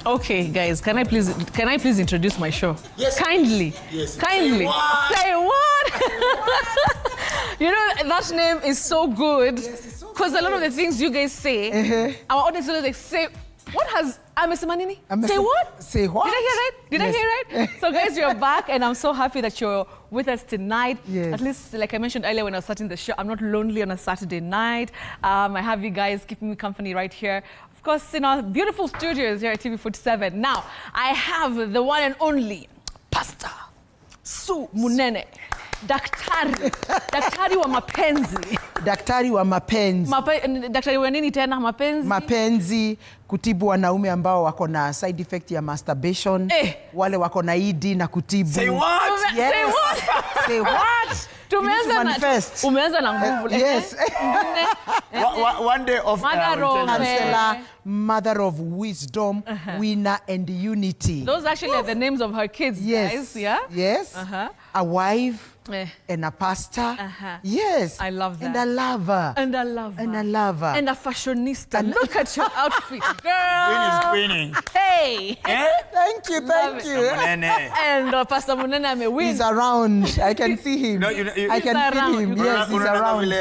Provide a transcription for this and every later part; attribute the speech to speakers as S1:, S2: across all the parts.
S1: Okay, guys, can I please introduce my show?
S2: Yes.
S1: Kindly.
S2: Yes.
S1: Kindly. Say what? You know, that name is so good.
S2: Yes,
S1: because a lot of the things you guys say, our audience will like say, what has Amesemanini? Say what?
S2: Say what?
S1: Did I hear right? Did I hear right? So guys, you're back and I'm so happy that you're with us tonight.
S2: Yes.
S1: At least, like I mentioned earlier when I was starting the show, I'm not lonely on a Saturday night. I have you guys keeping me company right here. Of course, in our beautiful studios here at TV47. Now, I have the one and only Pastor Su Munene. Daktari wa mapenzi.
S2: Daktari wa mapenzi.
S1: Daktari wa nini tena mapenzi?
S2: Mapenzi, kutibu wanaume ambao wako na side effect ya masturbation. Wale wako na ED na kutibu.
S3: Say what?
S2: Yes.
S1: Say what?
S2: Say what?
S1: Umeanza na nguvu.
S2: Yes.
S3: One day of
S2: Counselor, mother of wisdom, winner and unity.
S1: Those actually are the names of her kids, guys. Yeah?
S2: Yes. A wife. And a pastor. Yes.
S1: I love that.
S2: And a lover.
S1: And a lover.
S2: And a lover.
S1: And a fashionista. And look at your outfit, girl.
S3: Queen is queening.
S1: Hey.
S2: Thank you, thank you.
S1: And Pastor Munene amewin.
S2: He's around. I can see him. I can feel him. Yes, he's around.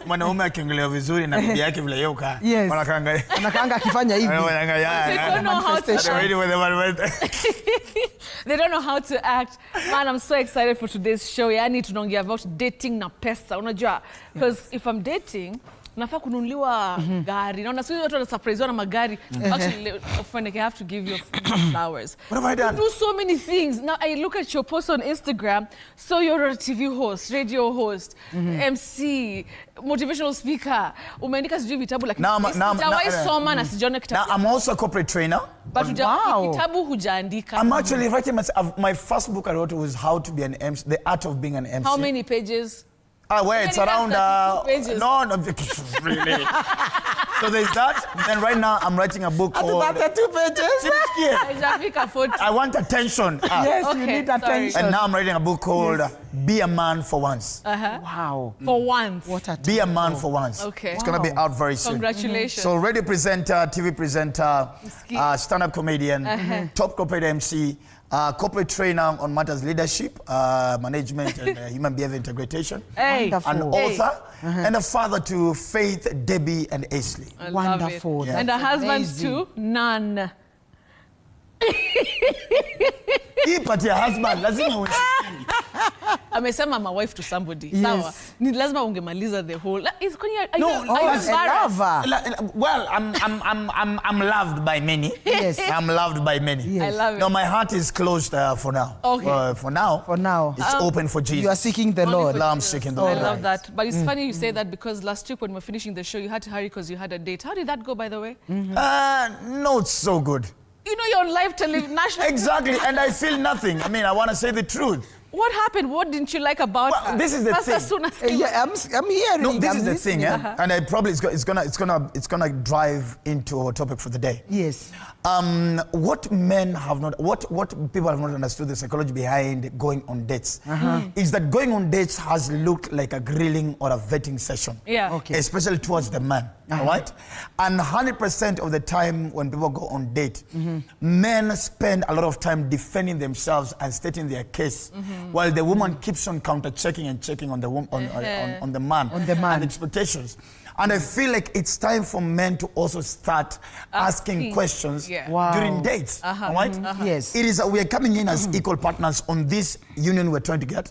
S3: Wanaume akiongelea vizuri na bibi yake vile yoka.
S2: Yes. Wanakaanga akifanya hivi.
S1: They don't know how to act. Man, I'm so excited for today's show. Yani tunaongea about dating na pesa. Unajua, because if I'm dating, nafaa kununuliwa gari. Naona sio watu wana surprise na magari. Actually, often I have to give you flowers.
S3: What have I done?
S1: You do so many things. Now I look at your post on Instagram. So you're a TV host, radio host, MC, motivational speaker. Umeandika sijui vitabu lakini sijawahi soma na sijaona kitabu.
S3: Now I'm also a corporate trainer.
S1: But kitabu hujaandika.
S3: I'm actually writing my first book I wrote was How to Be an MC, The Art of Being an MC.
S1: How many pages?
S3: Well, it's around
S1: no,
S3: really. So there's that. Then right now I'm writing a book called
S2: 2 pages.
S3: I want attention.
S2: Yes, okay, you need attention.
S3: And now I'm writing a book called Be a Man for Once.
S2: Wow.
S1: For once.
S3: Be a Man for Once.
S1: Okay.
S3: It's gonna be out very soon.
S1: Congratulations.
S3: So radio presenter, TV presenter, stand-up comedian, top corporate MC, corporate trainer on matters leadership, management, and human behavior integration. An author and a father to Faith, Debbie, and Aisley.
S2: Wonderful.
S1: Yeah. And a husband to none.
S3: But your husband, lazima
S1: Amesema my wife to somebody.
S2: Yes.
S1: Sawa. Ni lazima ungemaliza the whole. Is
S2: lover.
S3: Well, I'm loved by many.
S2: Yes.
S3: I'm loved by many.
S2: Yes.
S1: I love it.
S3: No, my heart is closed for now.
S1: Okay.
S3: For now. It's open for Jesus.
S2: You are seeking the Lord.
S3: I'm seeking the Lord.
S1: I love that. But it's funny you say that because last week when we were finishing the show, you had to hurry because you had a date. How did that go, by the way?
S3: No, it's so good.
S1: You know, you're on live television.
S3: Exactly, and I feel nothing. I mean, I want to say the truth.
S1: What happened? What didn't you like about her?
S3: This is the thing.
S2: Yeah, I'm hearing.
S3: No, this is the thing, and I probably it's gonna drive into our topic for the day.
S2: Yes.
S3: What men have not, what people have not understood the psychology behind going on dates is that going on dates has looked like a grilling or a vetting session.
S1: Yeah.
S2: Okay.
S3: Especially towards the man. All right. And 100% of the time when people go on date, men spend a lot of time defending themselves and stating their case, while the woman keeps on counter-checking and checking on the on the man and expectations. And I feel like it's time for men to also start asking questions during dates. All right?
S2: Yes.
S3: It is we are coming in as equal partners on this union we're trying to get.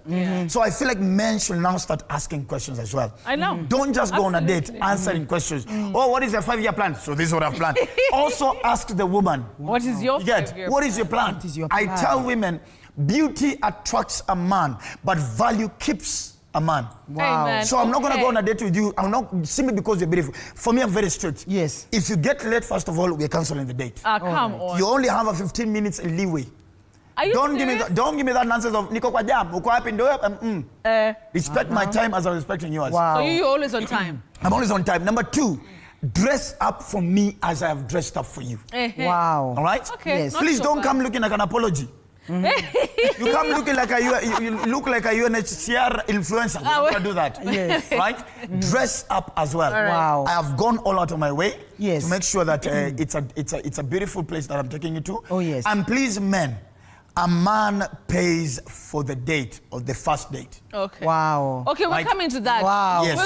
S3: So I feel like men should now start asking questions as well.
S1: I know.
S3: Don't just go on a date answering questions. Oh, what is your 5-year plan? So this is what I've planned. Also ask the woman.
S1: What is your 5-year
S3: What is your plan?
S2: What is your plan?
S3: I tell women, beauty attracts a man, but value keeps a man.
S2: Wow.
S1: Amen.
S3: So I'm not going to go on a date with you. I'm not simply because you're beautiful. For me, I'm very strict.
S2: Yes.
S3: If you get late, first of all, we're canceling the date.
S1: Come on.
S3: You only have a 15 minutes leeway.
S1: Are you
S3: Don't give me that nonsense of Niko kwa jam, uko happy ndo. Respect my time as I'm respecting yours.
S2: Wow.
S1: So you're always on time.
S3: I'm always on time. Number 2, dress up for me as I have dressed up for you.
S2: Wow.
S3: All right?
S1: Okay.
S2: Yes.
S3: Please don't come looking like an apology. You come looking like you look like a UNHCR influencer. You don't do that.
S2: Yes.
S3: Right? Dress up as well.
S2: Right. Wow.
S3: I have gone all out of my way
S2: Yes.
S3: to make sure that it's a beautiful place that I'm taking you to.
S2: Oh, yes.
S3: And please, men, a man pays for the date or the first date.
S1: Okay.
S2: Wow.
S1: Okay, we're
S3: Like-
S1: coming to that.
S2: Wow.
S3: Yes.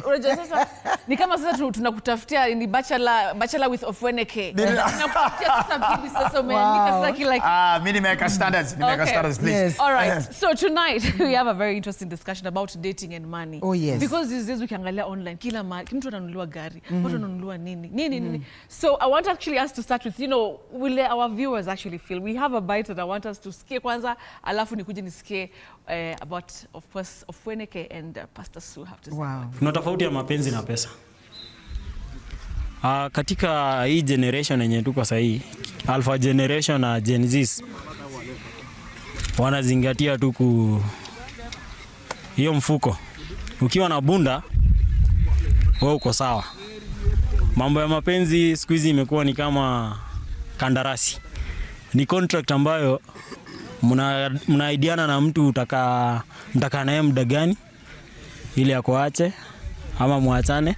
S1: Unajua sasa ni kama sasa tunakutafutia ni bachelor with Ofweneke. Tunakutafutia sasa bibi sasa umeandika sasa like
S3: Mimi nimeweka standards. Nimeweka
S1: Okay.
S3: standards, please.
S2: Yes.
S1: All right. So tonight we have a very interesting discussion about dating and money.
S2: Oh, yes.
S1: Because these days ukiangalia online kila mtu ananunuliwa gari, watu wananunua nini. So I want actually us to start with, will our viewers actually feel? We have a bite that I want us to sikie kwanza, alafu nikuje nisikie about, of course, Ofweneke and Pastor Sue have to say.
S2: Wow.
S4: Kuna tofauti ya mapenzi na pesa. Katika hii generation yenye tuko sahii, Alpha generation na Gen Z wanazingatia tu hiyo mfuko. Ukiwa na bunda, wewe uko sawa. Mambo ya mapenzi siku hizi imekuwa ni kama kandarasi. Ni contract ambayo mnaidiana na mtu mtaka naye muda gani ili akuache ama muachane.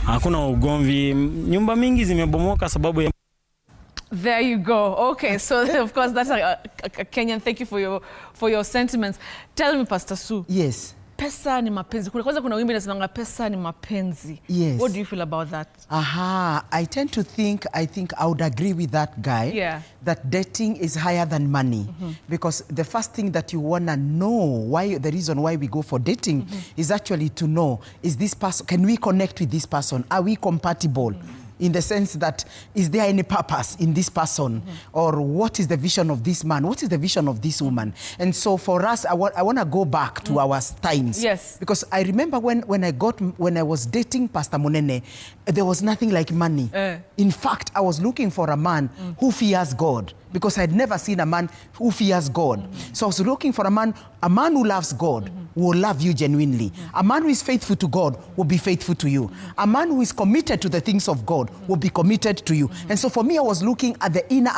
S4: Hakuna ugomvi. Nyumba mingi zimebomoka sababu ya
S1: There you go. Okay, so of course that's a Kenyan. Thank you for your sentiments. Tell me, Pastor Sue.
S2: Yes.
S1: Pesa ni mapenzi. Kwanza kuna wimbi nasemanga pesa ni mapenzi.
S2: Yes.
S1: What do you feel about that?
S2: I tend to think I would agree with that guy.
S1: Yeah.
S2: That dating is higher than money. Because the first thing that you want to know, the reason why we go for dating is actually to know, is this person, can we connect with this person? Are we compatible? In the sense that, is there any purpose in this person? Or what is the vision of this man? What is the vision of this woman? And so for us, I want to go back to our times.
S1: Yes.
S2: Because I remember when I was dating Pastor Monene, there was nothing like money. In fact, I was looking for a man who fears God. Because I'd never seen a man who fears God. So I was looking for a man who loves God will love you genuinely. A man who is faithful to God will be faithful to you. A man who is committed to the things of God will be committed to you. And so for me, I was looking at the inner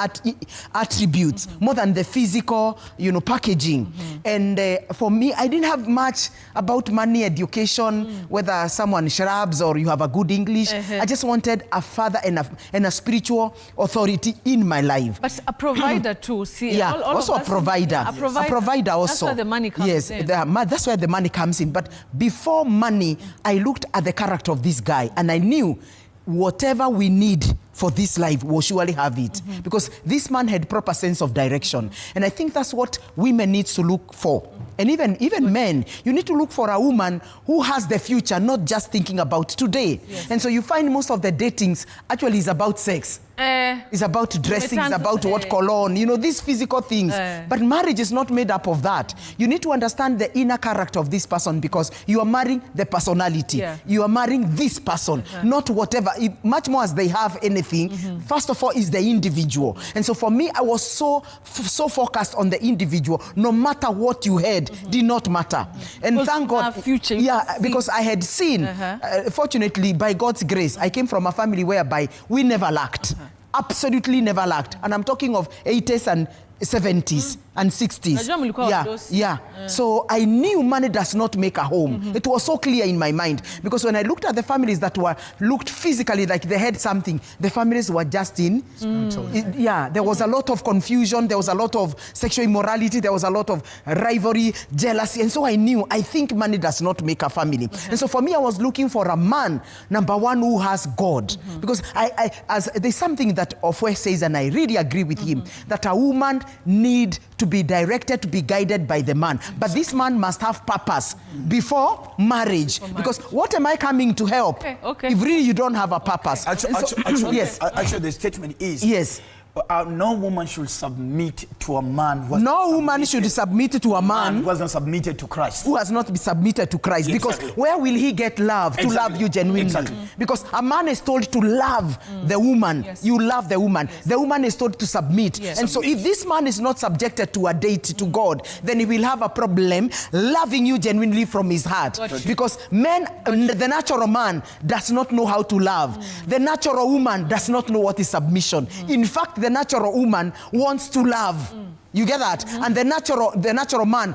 S2: attributes more than the physical, packaging. And for me, I didn't have much about money, education, whether someone shrubs or you have a good English. I just wanted a father and a spiritual authority in my life.
S1: But a provider too. See,
S2: Yeah,
S1: all
S2: also
S1: of
S2: a
S1: us,
S2: provider.
S1: yeah,
S2: A provider also.
S1: That's where the money comes
S2: yes,
S1: in.
S2: that's where the money comes in. But before money, I looked at the character of this guy and I knew whatever we need for this life, we'll surely have it. Because this man had proper sense of direction. And I think that's what women need to look for. And even men, you need to look for a woman who has the future, not just thinking about today. Yes. And so you find most of the datings actually is about sex. It's about dressing, it's about what cologne, these physical things. But marriage is not made up of that. You need to understand the inner character of this person because you are marrying the personality.
S1: Yeah.
S2: You are marrying this person, not whatever. Much more as they have anything, first of all is the individual. And so for me, I was so focused on the individual. No matter what you had, did not matter. And thank God.
S1: Future,
S2: because I had seen, fortunately, by God's grace, I came from a family whereby we never lacked. Absolutely never lacked. And I'm talking of 80s and 70s and 60s. Yeah. So I knew money does not make a home. It was so clear in my mind. Because when I looked at the families that looked physically like they had something, the families were just in. There was a lot of confusion. There was a lot of sexual immorality. There was a lot of rivalry, jealousy. And so I think money does not make a family. And so for me, I was looking for a man, number one, who has God. Because there's something that Ofwe says, and I really agree with him, that a woman need to be directed, to be guided by the man. But this man must have purpose before marriage. Because what am I coming to help if really you don't have a purpose?
S3: Actually, the statement is...
S2: Yes.
S3: No woman should submit to a man
S2: should submit to a man
S3: who has not submitted to Christ.
S2: Who has not been submitted to Christ.
S3: Exactly.
S2: Because where will he get love? To love you genuinely.
S3: Exactly.
S2: Because a man is told to love the woman. Yes. You love the woman. The woman is told to submit. Yes. And so if this man is not subjected to a date to God, then he will have a problem loving you genuinely from his heart. Because the natural man does not know how to love. The natural woman does not know what is submission. In fact, the natural woman wants to love. You get that? And the natural man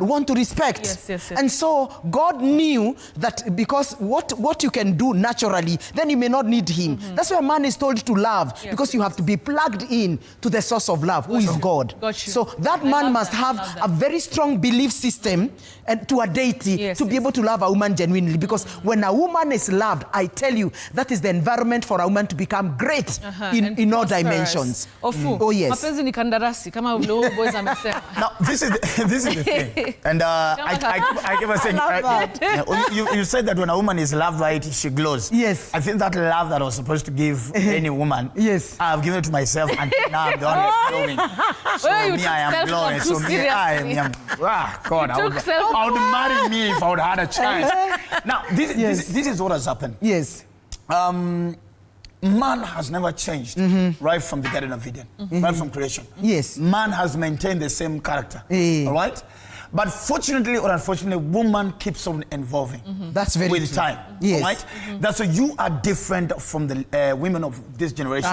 S2: want to respect.
S1: Yes.
S2: And so God knew that because what you can do naturally, then you may not need him. That's why man is told to love, because you have to be plugged in to the source of love, who is God. So that man must have a very strong belief system and to a deity to be able to love a woman genuinely. Because when a woman is loved, I tell you, that is the environment for a woman to become great in all dimensions. Oh yes.
S1: Kama boys amesema.
S3: Now this is the thing, and I keep saying, you said that when a woman is loved right, she glows.
S2: Yes.
S3: I think that love that I was supposed to give any woman,
S2: yes,
S3: I've given it to myself, and now I'm the one who's glowing. So me, I am glowing. So me, I am. God, I would marry me if I would have had a chance. Now this is what has happened.
S2: Yes.
S3: Man has never changed right from the Garden of Eden, right from creation.
S2: Yes.
S3: Man has maintained the same character, all right? But fortunately or unfortunately, woman keeps on evolving.
S2: That's very
S3: with time,
S2: yes.
S3: Right? That's why you are different from the women of this generation,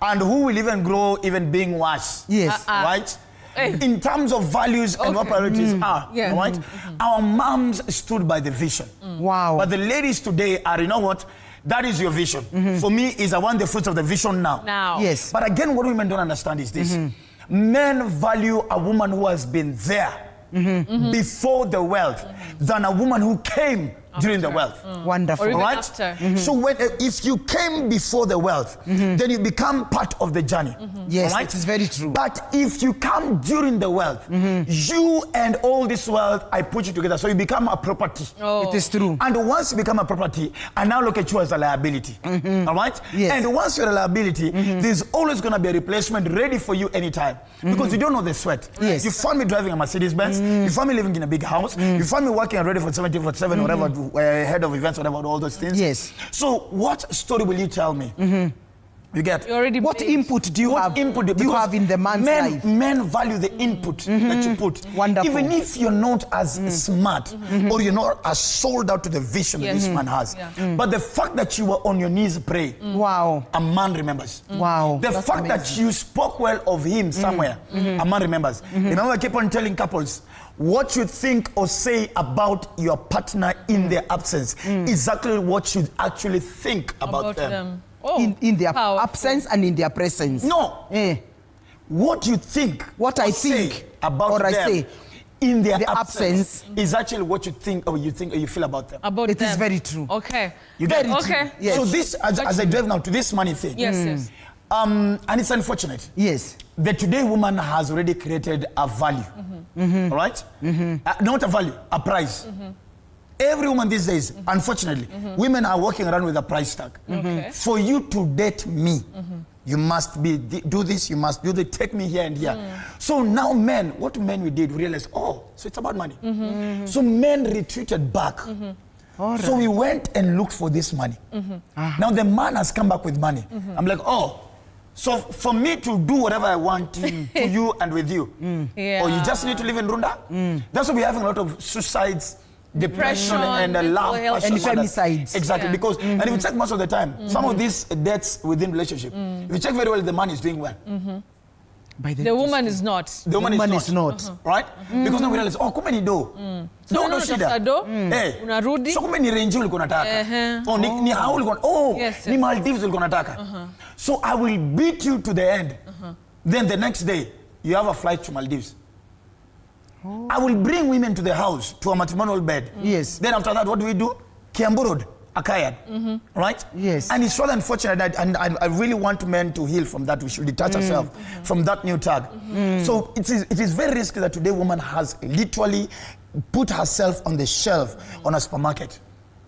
S3: and who will even grow even being worse.
S2: Yes.
S3: Right? In terms of values and what priorities are, right? Our moms stood by the vision.
S2: Wow.
S3: But the ladies today are, you know what? That is your vision. For me, is I want the fruits of the vision now.
S2: Yes.
S3: But again, what women don't understand is this. Men value a woman who has been there before the wealth than a woman who came during the wealth.
S2: Wonderful.
S1: Or even
S3: right?
S1: after.
S3: So if you came before the wealth, then you become part of the journey.
S2: Yes,
S3: right?
S2: it is very true.
S3: But if you come during the wealth, you and all this wealth, I put you together. So you become a property.
S2: It is true.
S3: And once you become a property, I now look at you as a liability. All right?
S2: Yes.
S3: And once you're a liability, there's always going to be a replacement ready for you anytime. Because you don't know the sweat.
S2: Yes.
S3: You found me driving a Mercedes-Benz. You found me living in a big house. You found me working already for 70-47, whatever, head of events, whatever, all those things.
S2: Yes.
S3: So what story will you tell me? You get?
S2: What input do you have in the man's life? Men
S3: value the input that you put.
S2: Wonderful.
S3: Even if you're not as smart or you're not as sold out to the vision that this man has. But the fact that you were on your knees praying,
S2: wow,
S3: a man remembers.
S2: Wow.
S3: The fact that you spoke well of him somewhere, a man remembers. Remember, I keep on telling couples, what you think or say about your partner in their absence is exactly what you actually think about them.
S2: In their absence and in their presence.
S3: No. What you think,
S2: what I think
S3: about
S2: or
S3: them,
S2: I say
S3: in their absence is actually what you think or you feel about them.
S2: It is very true.
S1: Okay.
S3: You get it?
S1: Okay.
S2: Yes.
S3: So this, as I drive now to this money thing.
S1: Yes.
S3: And it's unfortunate.
S2: Yes.
S3: The today woman has already created a value. All right? Not a value, a price. Every woman these days, unfortunately, women are walking around with a price tag. For you to date me, you must do this, you must do that, take me here and here. So now men, what men we did, we realized, so it's about money. So men retreated back. Right. So we went and looked for this money. Now the man has come back with money. I'm like, so for me to do whatever I want to you and with you, or you just need to live in Runda? That's why we're having a lot of suicides, depression and love
S2: and femicides.
S3: Exactly, because and if you check most of the time, some of these deaths within relationship, if you check very well, the man is doing well.
S1: The woman is not.
S3: The woman is not. Right? Because now we realize, kumbe ni do. No shida.
S1: Unarudi.
S3: So kumbe ni range ulikuwa unataka. Ni how ulikuwa. Ni Maldives ulikuwa unataka. So I will beat you to the end. Then the next day, you have a flight to Maldives. I will bring women to the house, to a matrimonial bed.
S2: Yes.
S3: Then after that, what do we do? Kiambu Road, Akayad. Right?
S2: Yes. And
S3: it's rather unfortunate, and I really want men to heal from that. We should detach ourselves from that new tag. So it is very risky that today woman has literally put herself on the shelf on a supermarket.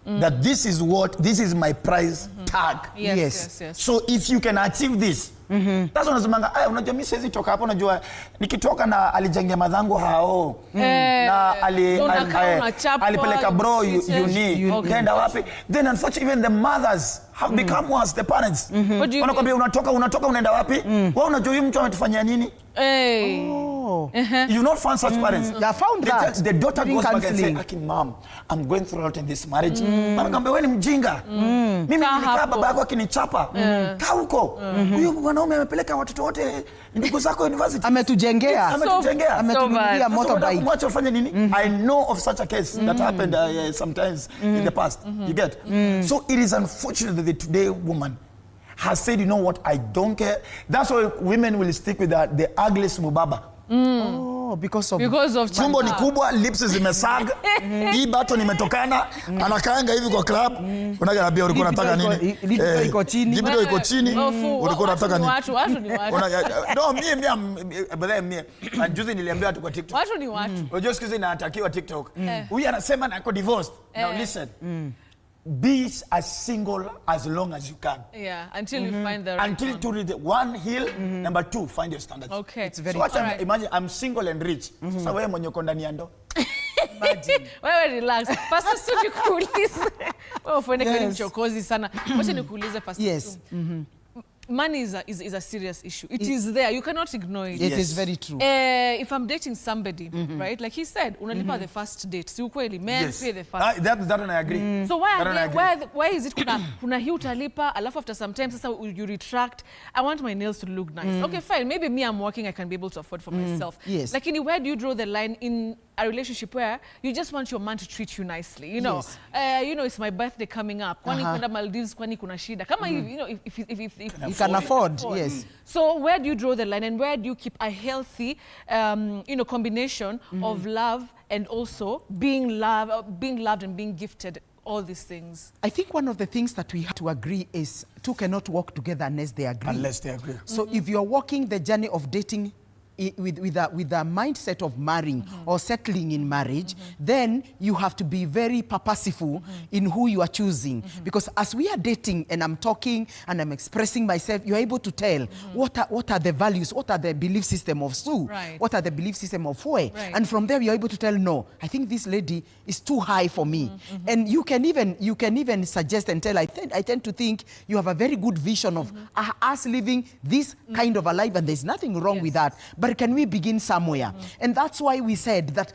S3: That this is my price tag.
S1: Yes.
S3: So if you can achieve this, that's what nasemanga, unajua mimi siwezi toka hapo, unajua nikitoka na alijengea madhangu hao na alipeleka bro uni kaenda wapi. Then unfortunately even the mothers have become worse, the parents. Wanakwambia unatoka unaenda wapi? Wewe unajua huyu mtu ametufanyia nini?
S2: Oh.
S3: You've not found such parents.
S2: Yeah, I found that.
S3: The daughter
S2: During
S3: goes back and
S2: counseling.
S3: says, Mom, I'm going through a lot in this marriage. Mama kambe wewe ni mjinga. Mimi nilikaa baba yako akinichapa. Kaa huko. Huyu mwanaume amepeleka watoto wote ndugu zako university.
S2: Ametujengea. Ametununulia motorbike.
S3: Mwacha ufanye nini? I know of such a case that happened sometimes in the past. You get? So it is unfortunate that the today woman has said, you know what, I don't care. That's why women will stick with the ugliest mubaba.
S2: Oh, because of
S3: tumbo ni kubwa, lips zimesaga, hii bato nimetokana, anakaanga hivi kwa club, unaambia ulikuwa unataka nini?
S2: Libido iko chini.
S3: Libido iko chini. Ulikuwa unataka nini?
S1: Watu ni watu.
S3: No, mimi juzi niliambia watu kwa TikTok.
S1: Watu ni watu.
S3: Unajua siku hizi natakiwa TikTok. Huyu anasema nako divorced. Now listen. Be as single as long as you can.
S1: Yeah, until you find the right
S3: until to read one heal, number two, find your standards.
S1: Okay.
S2: It's very
S3: so imagine I'm single and rich. Sasa wewe mwenye uko ndani ya ndoa.
S1: Imagine. Wewe relax. Pastor Stu nikuulize. Wewe ufanye kweli mchokozi sana. Wacha nikuulize Pastor
S2: Yes.
S1: Stu. Money is a serious issue. It is there. You cannot ignore it.
S2: It is very true.
S1: If I'm dating somebody, right? Like he said, unalipa the first date. Si ukweli, men pay the first.
S3: That one I agree.
S1: So why is it kuna hii utalipa, alafu after some time sasa you retract? I want my nails to look nice. Okay, fine. Maybe me, I'm working, I can be able to afford for myself.
S2: Yes.
S1: Like where do you draw the line in a relationship where you just want your man to treat you nicely? You know, it's my birthday coming up. Kwani kwenda Maldives, kwani kuna shida. Kama you know, if
S2: you can afford, yes.
S1: So where do you draw the line, and where do you keep a healthy, combination of love and also being loved and being gifted, all these things?
S2: I think one of the things that we have to agree is two cannot walk together unless they agree.
S3: Unless they agree.
S2: So if you're walking the journey of dating with a mindset of marrying or settling in marriage, then you have to be very purposeful in who you are choosing. Because as we are dating and I'm talking and I'm expressing myself, you're able to tell what are the values, what are the belief system of Sue, what are the belief system of Fue. And from there you're able to tell, no, I think this lady is too high for me. And you can even suggest and tell, I tend to think you have a very good vision of us living this kind of a life, and there's nothing wrong with that. But can we begin somewhere? And that's why we said that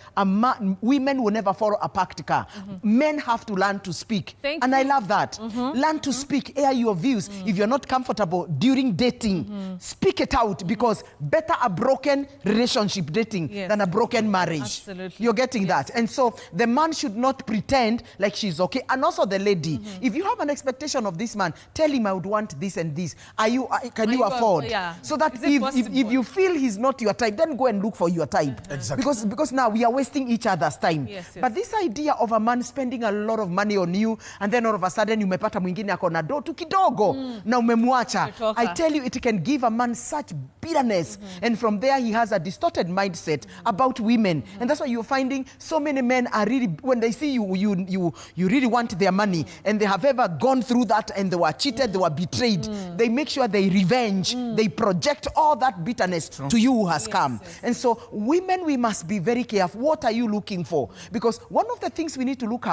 S2: women will never follow a packed car. Men have to learn to speak. And I love that. Learn to speak, air your views. If you're not comfortable during dating, speak it out, because better a broken relationship dating than a broken marriage.
S1: Absolutely.
S2: You're getting that? And so the man should not pretend like she's okay. And also the lady, if you have an expectation of this man, tell him I would want this and this. Can you afford? So that if you feel he's not your type, then go and look for your type.
S3: Exactly.
S2: Because now we are wasting each other's time. But this idea of a man spending a lot of money on you, and then all of a sudden umepata mwingine ako na do tu kidogo na umemwacha, I tell you, it can give a man such bitterness. And from there he has a distorted mindset about women. And that's why you're finding so many men are really, when they see you really want their money, and they have ever gone through that and they were cheated, they were betrayed, they make sure they revenge, they project all that bitterness to you who has come. And so women, we must be very careful. What are you looking for? Because one of the things we need to look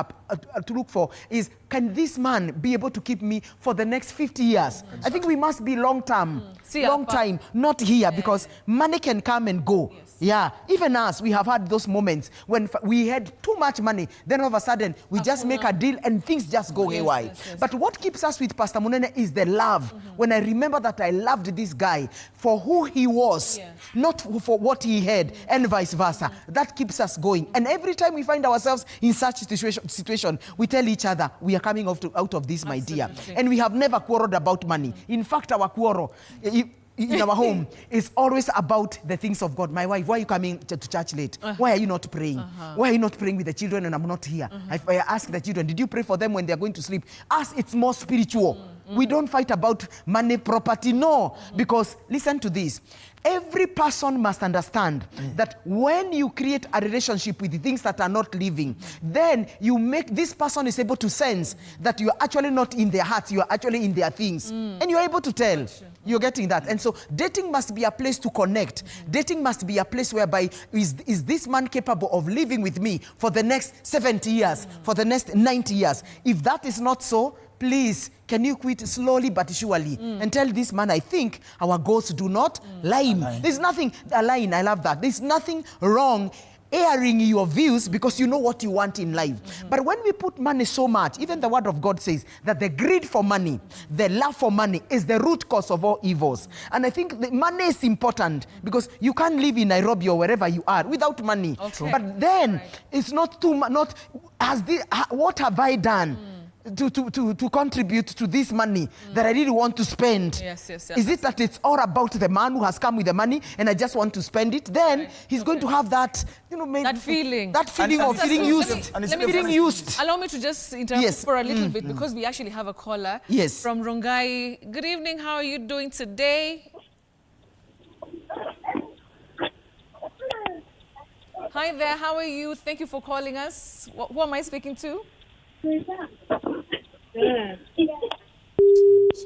S2: for is, can this man be able to keep me for the next 50 years? I think we must be long term, long time, not here, because money can come and go. Yeah, even us, we have had those moments when we had too much money, then all of a sudden we just make a deal and things just go haywire. But what keeps us with Pastor Munene is the love. When I remember that I loved this guy for who he was, not for what he had, and vice versa. That keeps us going. And every time we find ourselves in such situation, we tell each other, we are coming out of this, my dear. And we have never quarreled about money. In fact, our quarrel in our home is always about the things of God. My wife, why are you coming to church late? Why are you not praying? Why are you not praying with the children and I'm not here? I ask the children, did you pray for them when they're going to sleep? Us, it's more spiritual. We don't fight about money, property, no. Because listen to this. Every person must understand that when you create a relationship with the things that are not living, then you make this person is able to sense that you are actually not in their hearts, you are actually in their things. And you're able to tell. You're getting that. And so dating must be a place to connect. Dating must be a place whereby, is this man capable of living with me for the next 70 years, for the next 90 years? If that is not so, please, can you quit slowly but surely? And tell this man, I think our goals do not line. There's nothing, align, I love that. There's nothing wrong airing your views because you know what you want in life. But when we put money so much, even the word of God says that the greed for money, the love for money is the root cause of all evils. And I think the money is important because you can't live in Nairobi or wherever you are without money.
S1: Okay.
S2: But then it's not too much, what have I done to contribute to this money that I really want to spend?
S1: Yes.
S2: Is it that it's all about the man who has come with the money and I just want to spend it? Then he's going to have that, maybe
S1: that feeling.
S2: That feeling of feeling used. Feeling used.
S1: Allow me to just interrupt for a little bit because we actually have a caller from Rongai. Good evening. How are you doing today? Hi there. How are you? Thank you for calling us. Who am I speaking to?
S3: It's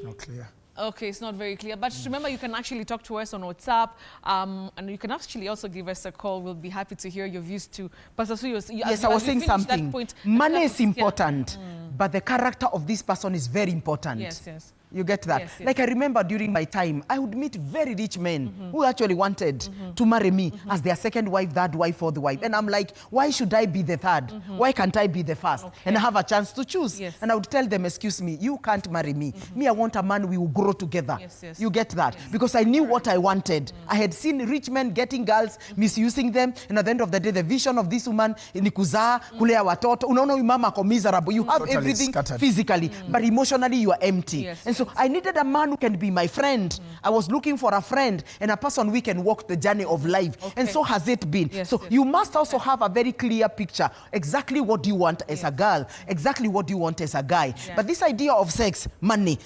S3: not clear.
S1: Okay, it's not very clear. But remember, you can actually talk to us on WhatsApp, and you can actually also give us a call. We'll be happy to hear your views too. Pastor Suyo,
S2: yes, I was saying something. Money is important, but the character of this person is very important.
S1: Yes.
S2: You get that?
S1: Yes.
S2: Like I remember during my time, I would meet very rich men who actually wanted to marry me as their second wife, third wife, fourth wife. And I'm like, why should I be the third? Why can't I be the first?
S1: Okay.
S2: And I have a chance to choose.
S1: Yes.
S2: And I would tell them, excuse me, you can't marry me. Me, I want a man we will grow together.
S1: Yes.
S2: You get that? Because I knew what I wanted. I had seen rich men getting girls, misusing them. And at the end of the day, the vision of this woman, ni kuzaa, kulea watoto. Unaona huyu mama ako miserable. You have
S3: Totally
S2: everything
S3: scattered.
S2: physically, but emotionally you are empty.
S1: Yes.
S2: And so I needed a man who can be my friend. I was looking for a friend and a person we can walk the journey of life. And so has it been. So you must also have a very clear picture. Exactly what you want as a girl. Exactly what you want as a guy. But this idea of sex, money,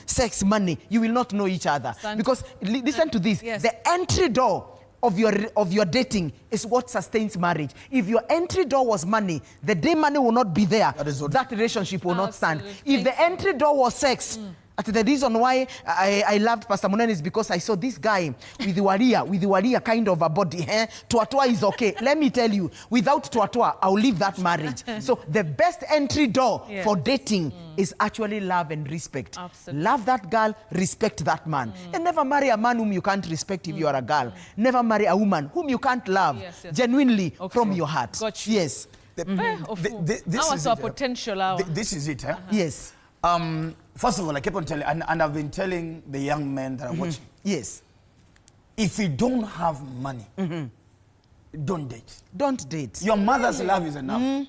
S2: you will not know each other. Because listen to this. The entry door of your dating is what sustains marriage. If your entry door was money, the day money will not be there, that relationship will not stand. If the entry door was sex, the reason why I loved Pastor Munene is because I saw this guy with the waria kind of a body. Tuatua is okay. Let me tell you, without tuatua, I'll leave that marriage. So the best entry door for dating is actually love and respect.
S1: Absolutely.
S2: Love that girl, respect that man. And never marry a man whom you can't respect if you are a girl. Never marry a woman whom you can't love genuinely from your heart.
S1: Got you.
S2: Yes.
S1: This is our potential hour.
S3: This is it, huh?
S2: Yes.
S3: First of all, I keep on telling, and I've been telling the young men that are watching.
S2: Yes.
S3: If you don't have money, don't date.
S2: Don't date.
S3: Your mother's love is enough.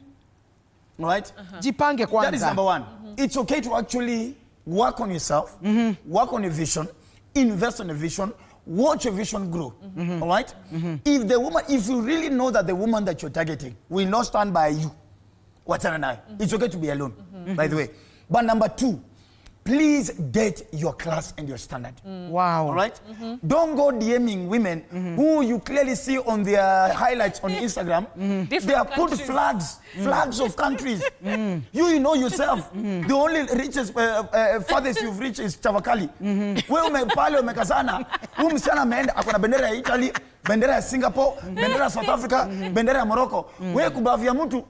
S3: Right?
S2: Jipange kwanza.
S3: That is number one. It's okay to actually work on yourself, work on your vision, invest on your vision, watch your vision grow. All right? If you really know that the woman that you're targeting will not stand by you, it's okay to be alone, by the way. But number two, please date your class and your standard.
S2: Wow.
S3: All right? Don't go DMing women who you clearly see on their highlights on Instagram. They have put flags of countries. You know yourself. The only richest, farthest you've reached is Chavakali. Wewe pale umekazana. Huyu msichana ameenda akona bendera ya Italy, bendera ya Singapore, bendera ya South Africa, bendera ya Morocco. Wewe kubavia mtu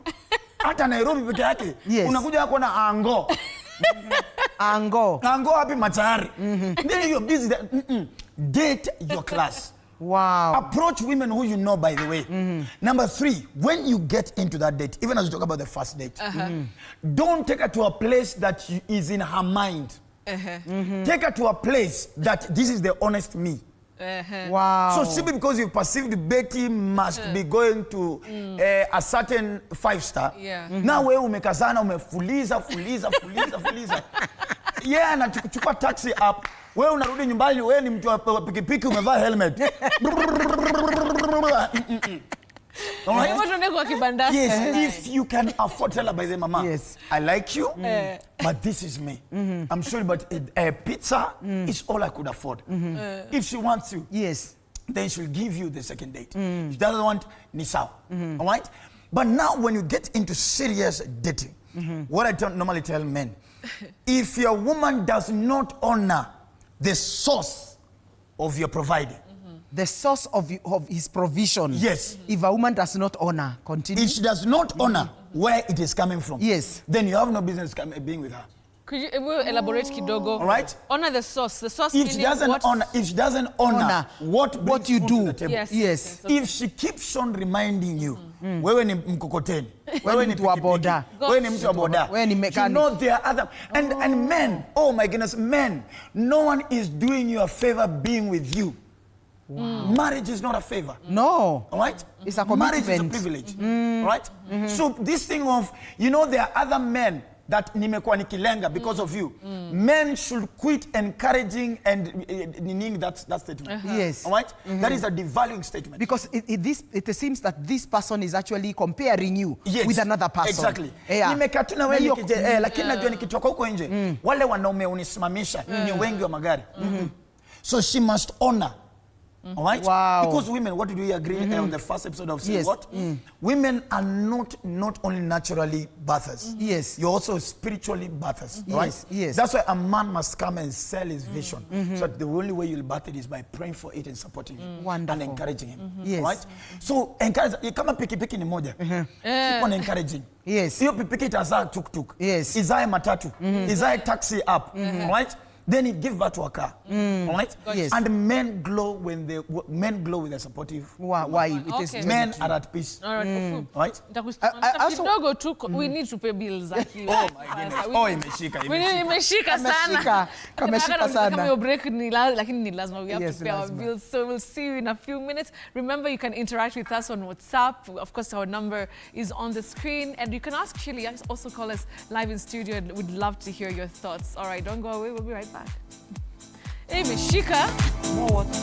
S3: hata Nairobi peke yake. Unakuja yako na ango. Ango happy machari. Then you're busy. Date your class.
S2: Wow.
S3: Approach women who you know, by the way. Number three, when you get into that date, even as you talk about the first date, don't take her to a place that is in her mind. Take her to a place that this is the honest me.
S2: Wow.
S3: So simply because you perceived Betty must be going to a certain 5-star. Now wewe umekazana, umefuliza. Yeah, anachukua taxi up. Wewe unarudi nyumbani, wewe ni mtu wa pikipiki, umevaa helmet. Yes, if you can afford, tell her by the mama. Yes. I like you, but this is me. I'm sorry, but pizza is all I could afford. If she wants you, then she'll give you the second date. If she doesn't want, nisao. All right? But now when you get into serious dating, what I normally tell men, if your woman does not honor the source of your providing,
S2: the source of his provision.
S3: Yes.
S2: If a woman does not honor, continue.
S3: If she does not honor where it is coming from,
S2: yes,
S3: then you have no business being with her.
S1: Could you elaborate kidogo?
S3: All right?
S1: Honor the source. The source
S3: If she
S1: meaning
S3: doesn't
S1: what?
S3: honor, what
S2: you
S3: food
S2: do.
S3: to the table.
S2: Yes.
S3: If she keeps on reminding you, wewe ni mkokoteni, wewe ni
S2: mtu wa
S3: pikipiki,
S2: boda,
S3: wewe ni mtu wa boda,
S2: wewe ni
S3: you
S2: mechanic.
S3: know there are other, and men, oh my goodness, men, no one is doing you a favor being with you. Wow. Marriage is not a favor.
S2: No.
S3: All right?
S2: It's a
S3: Marriage is a
S2: commitment.
S3: privilege. Right? So this thing of, you know, there are other men that nimekuwa nikilenga because of you. Men should quit encouraging and meaning that statement.
S2: Yes.
S3: All right? That is a devaluing statement.
S2: Because it seems that this person is actually comparing you
S3: Yes,
S2: with another person.
S3: Exactly.
S2: Yeah.
S3: Nimekatuna wewe nikije, lakini najua nikitoka huko nje, wale wanaume unisimamisha ni wengi wa magari. So she must honor. All right?
S2: Wow.
S3: Because women, what did we agree on the first episode of saying what? Women are not only naturally birthers.
S2: Yes.
S3: You're also spiritually birthers.
S2: Yes.
S3: Right?
S2: Yes.
S3: That's why a man must come and sell his vision. So the only way you'll birth it is by praying for it and supporting him.
S2: Wonderful.
S3: And encouraging him.
S2: Yes.
S3: Right? So encourage, kama pikipiki ni moja. Keep on encouraging.
S2: Yes.
S3: Hiyo pikipiki itazaa tuk-tuk.
S2: Yes.
S3: Izae matatu. Izae taxi up. Right? Then he give birth to a car. All right?
S2: Yes.
S3: And men glow when men glow with a supportive.
S2: Why? It is
S1: Okay.
S3: Men are at peace.
S1: All right.
S3: Right?
S2: also-
S1: Kidogo tu, we need to pay bills.
S3: Oh my goodness. Oh, imeshika.
S1: Imeshika sana.
S2: Kameshika sana.
S1: Kama break ni lakini ni lazima we have
S2: Yes,
S1: to pay our
S2: lazima.
S1: bills. So we'll see you in a few minutes. Remember, you can interact with us on WhatsApp. Of course, our number is on the screen, and you can ask Chili. Also call us live in studio. We'd love to hear your thoughts. All right, don't go away. We'll be right back. Imeshika.
S2: More water.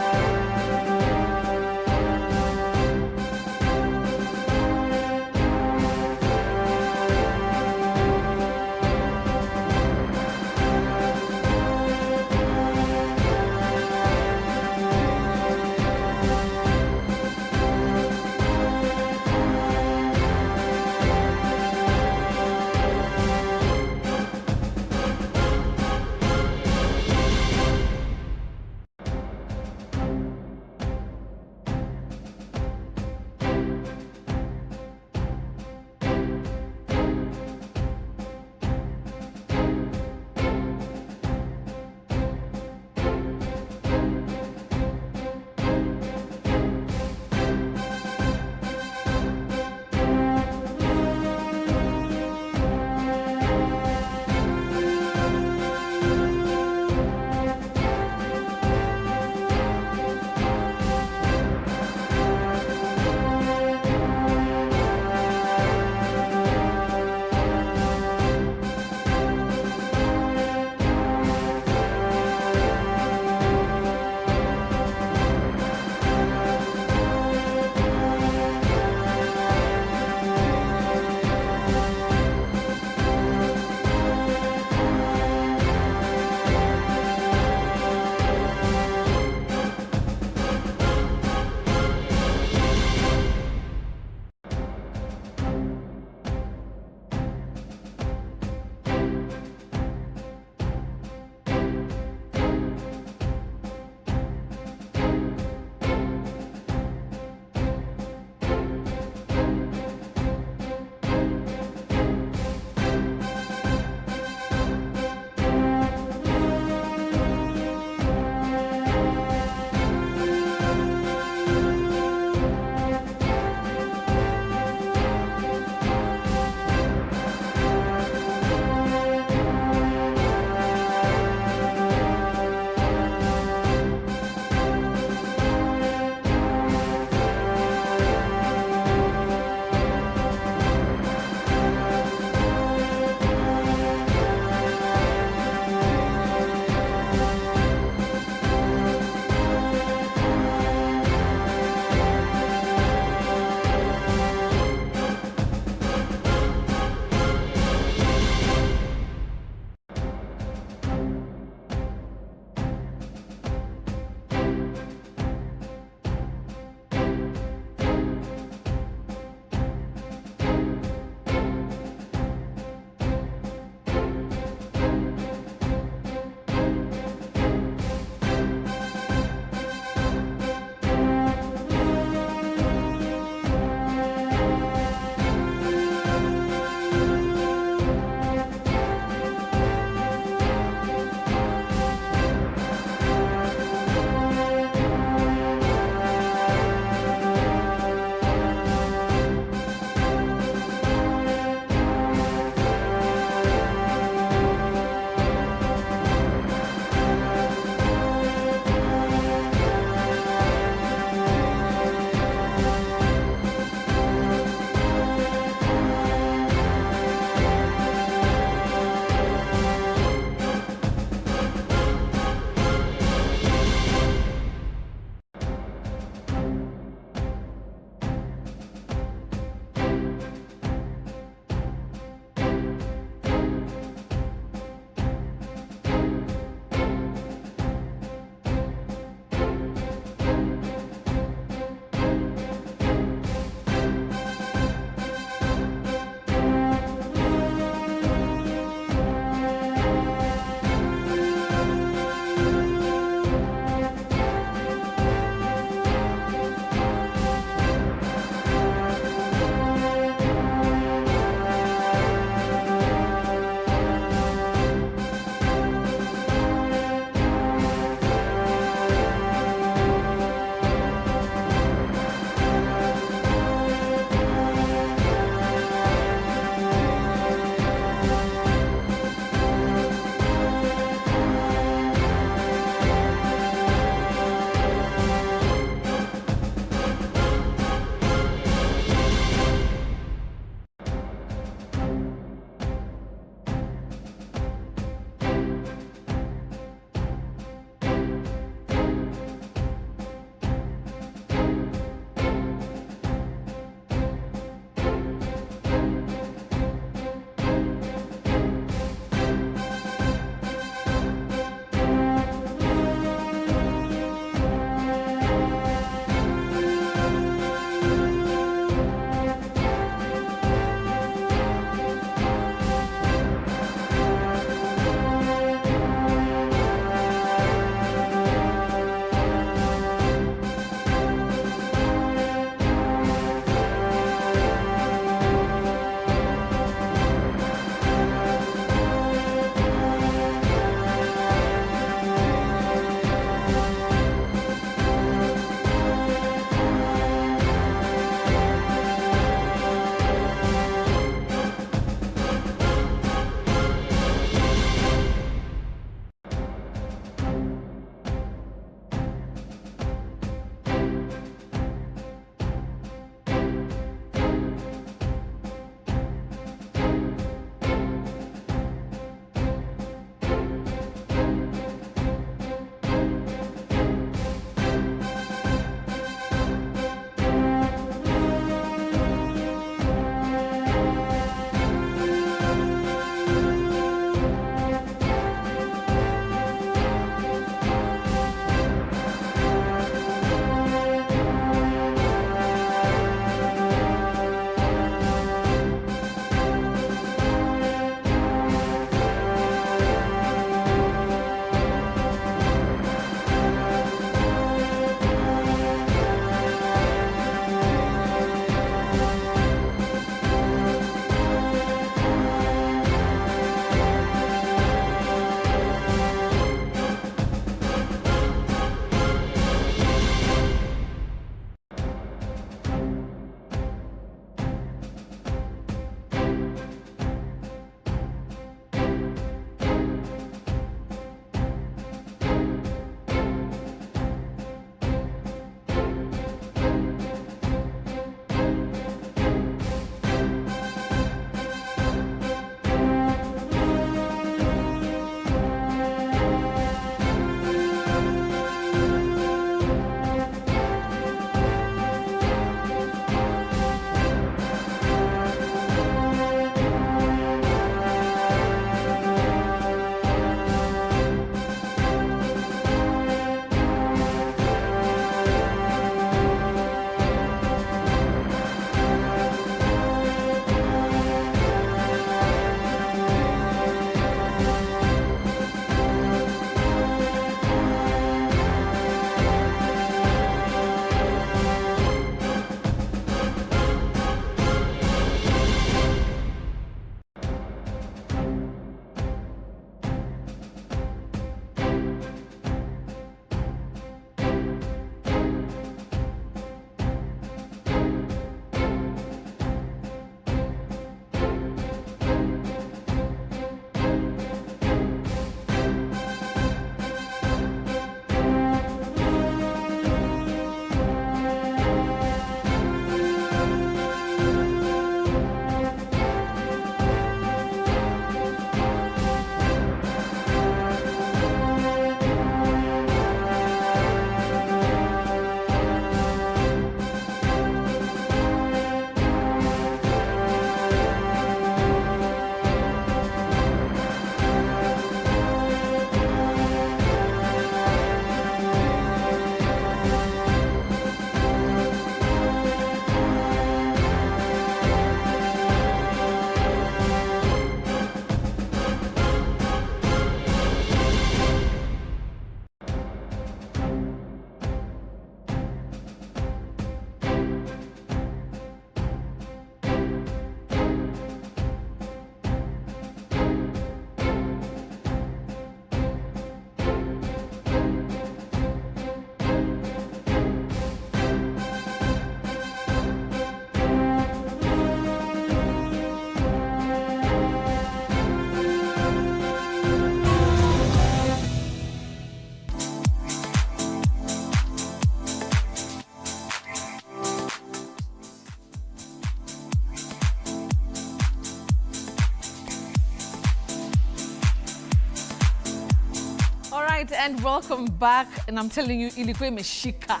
S1: right, and welcome back. And I'm telling you, ilikuwa imeshika.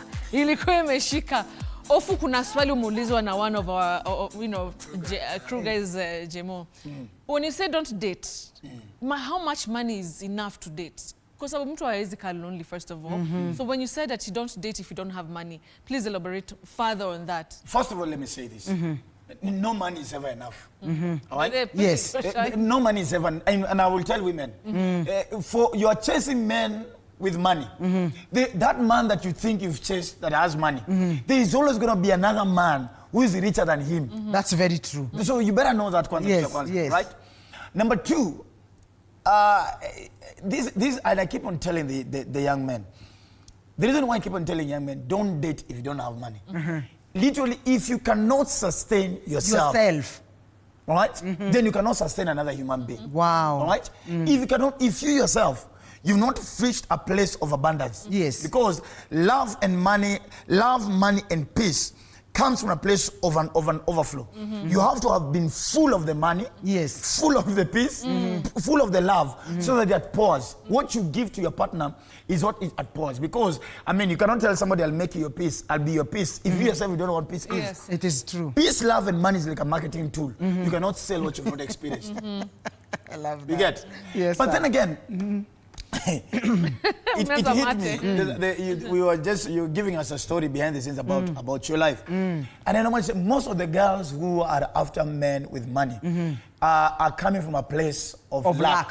S1: Ofu kuna swali umeulizwa na one of our, crew guys, Jemo. When you say don't date, how much money is enough to date? Because mtu hawezi kaa lonely, first of all. So when you say that you don't date if you don't have money, please elaborate further on that.
S3: First of all, let me say this. No money is ever enough. All right?
S2: Yes.
S3: No money is ever, and I will tell women, you are chasing men with money. That man that you think you've chased that has money, there is always going to be another man who is richer than him.
S2: That's very true.
S3: So you better know that concept,
S2: yes.
S3: right? Number two, this and I keep on telling the young men. The reason why I keep on telling young men, don't date if you don't have money. Literally, if you cannot sustain yourself, all right, then you cannot sustain another human being.
S2: Wow.
S3: All right? If you yourself, you've not reached a place of abundance.
S2: Yes.
S3: Because love, money, and peace comes from a place of an overflow. You have to have been full of the money,
S2: yes,
S3: full of the peace, full of the love, so that at pause, what you give to your partner is what is at pause. Because, I mean, you cannot tell somebody, I'll make you your peace, I'll be your peace, if you yourself you don't know what peace is.
S2: It is true.
S3: Peace, love, and money is like a marketing tool. You cannot sell what you've not experienced.
S2: I love that.
S3: You get?
S2: Yes.
S3: But then again, it hit me. You were giving us a story behind the scenes about your life. And then most of the girls who are after men with money are coming from a place of lack.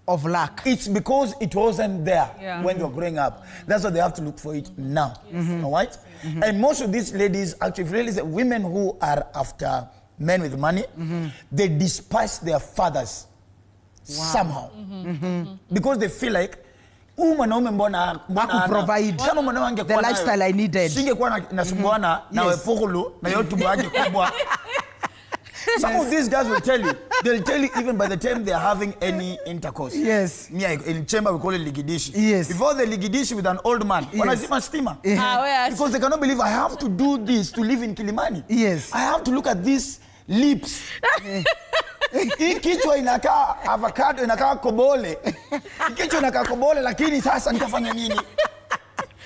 S3: Of lack. It's because it wasn't there when they were growing up. That's why they have to look for it now. All right? And most of these ladies, actually, really, women who are after men with money, they despise their fathers. Somehow. Because they feel like
S2: provide the lifestyle I needed.
S3: Some of these guys will tell you, they'll tell you even by the time they're having any intercourse.
S2: Yes.
S3: In chamber we call it ligidishi.
S2: Yes.
S3: Before the ligidishi with an old man, steamer. Because they cannot believe I have to do this to live in Kilimani.
S2: Yes.
S3: I have to look at these lips. Hii kichwa inakaa avocado, inakaa kobole. Kichwa inakaa kobole, lakini sasa nitafanya nini?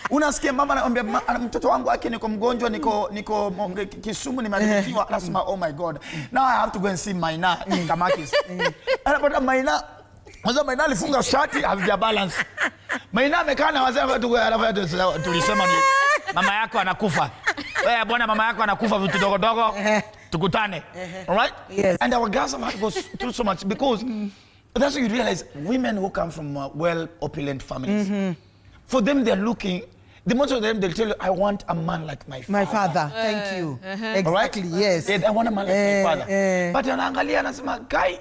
S3: Unasikia mama anamwambia mtoto wangu wake niko mgonjwa, niko Kisumu nimeadmitiwa, anasema oh my god. Now I have to go and see Maina Kamakis. Anapata Maina, mwanzo Maina alifunga shati havija balance. Maina amekaa na wazee tulisema ni mama yako anakufa. Wewe bwana mama yako anakufa vitu dogo dogo. Tukutane. All right?
S2: Yes.
S3: And our girls have had to go through so much because that's what you realize. Women who come from well opulent families, for them they're looking. The most of them they'll tell you, I want a man like my father.
S2: My father. Thank you. Exactly.
S3: Right?
S2: Yes.
S3: I want a man like my father. But anaangalia anasema guy.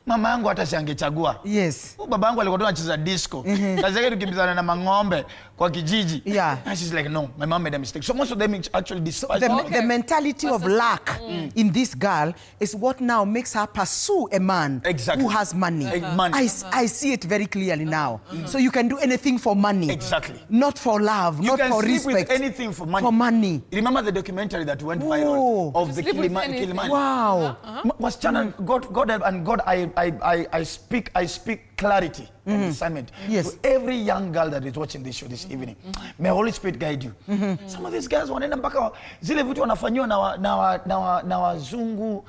S3: Mama yangu hata siangechagua.
S2: Yes.
S3: Baba yangu alikuwa anacheza disco. Kazi yake tukimbizana na mang'ombe kwa kijiji.
S2: Yeah.
S3: And she's like, no, my mom made a mistake. So most of them actually despise
S2: the mentality of lack in this girl is what now makes her pursue a man who has money. I see it very clearly now. So you can do anything for money.
S3: Exactly.
S2: Not for love, not for respect.
S3: You can sleep with anything for money.
S2: For money.
S3: Remember the documentary that went viral of the Kilimani?
S2: Wow.
S3: Was channel God and God I speak clarity and discernment to every young girl that is watching this show this evening. May Holy Spirit guide you. Some of these guys wanaenda mpaka zile vitu wanafanywa na wazungu,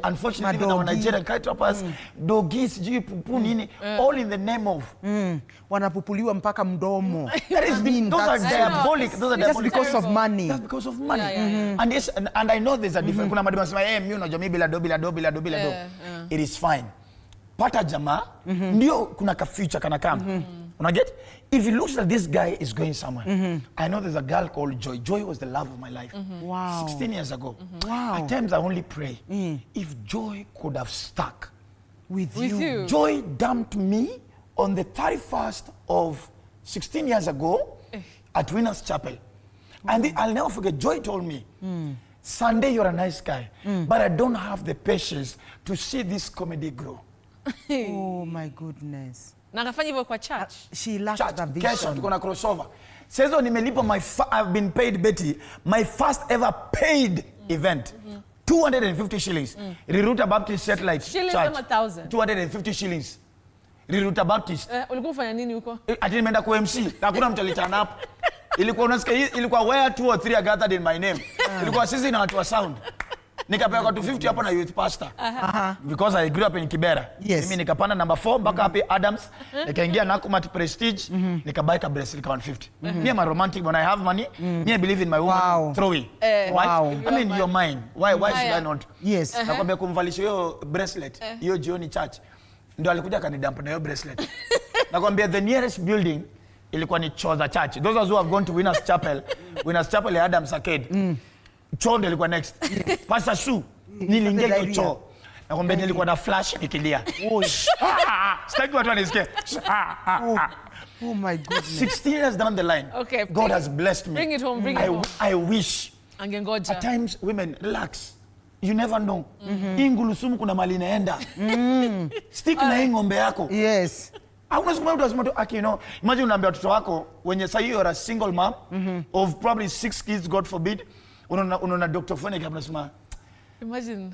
S3: unfortunately even our Nigerian trappers, dogis, pupu nini, all in the name of
S2: wanapupuliwa mpaka mdomo.
S3: Those are diabolic.
S2: Just because of money.
S3: That's because of money. And yes, and I know there's a difference. Kuna madema sema mimi unajua mimi bila do. It is fine. Pata jamaa ndio kuna ka future kana kama. Una get? If it looks like this guy is going somewhere. I know there's a girl called Joy. Joy was the love of my life.
S2: Wow.
S3: 16 years ago.
S2: Wow.
S3: At times I only pray if Joy could have stuck
S2: with you.
S3: Joy dumped me on the 31st of 16 years ago at Winners Chapel. And I'll never forget, Joy told me, Sunday you're a nice guy, but I don't have the patience to see this comedy grow.
S2: Oh my goodness.
S1: Na akafanya hivyo kwa church.
S2: She lacked the vision.
S3: Kesho tuko na crossover. Sasa nimelipa I've been paid Betty my first ever paid event. 250 shillings. Riruta Baptist Satellite
S1: Shillings
S3: Church.
S1: ama 1,000.
S3: 250 shillings. Riruta Baptist.
S1: Ulikuwa ufanya nini huko?
S3: Ati nimeenda kwa MC. Hakuna mtu aliturn up. Ilikuwa unasikia ilikuwa where 2 or 3 are gathered in my name. Ilikuwa sisi na watu wa sound. Nikapewa kwa 250 hapo na youth pastor. Because I grew up in Kibera.
S2: Yes.
S3: Mimi nikapanda number 4 mpaka hapo Adams. Nikaingia Nakumatt Prestige. Nikabuy ka bracelet 150. Me am a romantic when I have money. Me I believe in my woman.
S2: Wow.
S3: Throw it.
S2: Wow.
S3: I mean you're mine. Why should I not?
S2: Yes.
S3: Nakwambia kumvalisha hiyo bracelet. Hiyo jioni church. Ndio alikuja kanidamp na hiyo bracelet. Nakwambia the nearest building ilikuwa ni Choza Church. Those who have gone to Winners Chapel ya Adams Arcade. Choo ndio ilikuwa next. Pastor Sue niliingia hiyo choo. Nakwambia nilikuwa na flash nikilia. Sitaki watu wanisikie.
S2: Oh my goodness.
S3: 16 years down the line.
S1: Okay,
S3: God has blessed me.
S1: Bring it home.
S3: I wish.
S1: Angengoja.
S3: At times women relax. You never know. Ingulusumu kuna mali inaenda. Stick na hii ng'ombe yako.
S2: Yes.
S3: Hakuna siku moja unasema tu you know, imagine unaambia watoto wako when you say you are a single mom of probably 6 kids, God forbid. Unaona Dr. Foneke anasema,
S1: Imagine.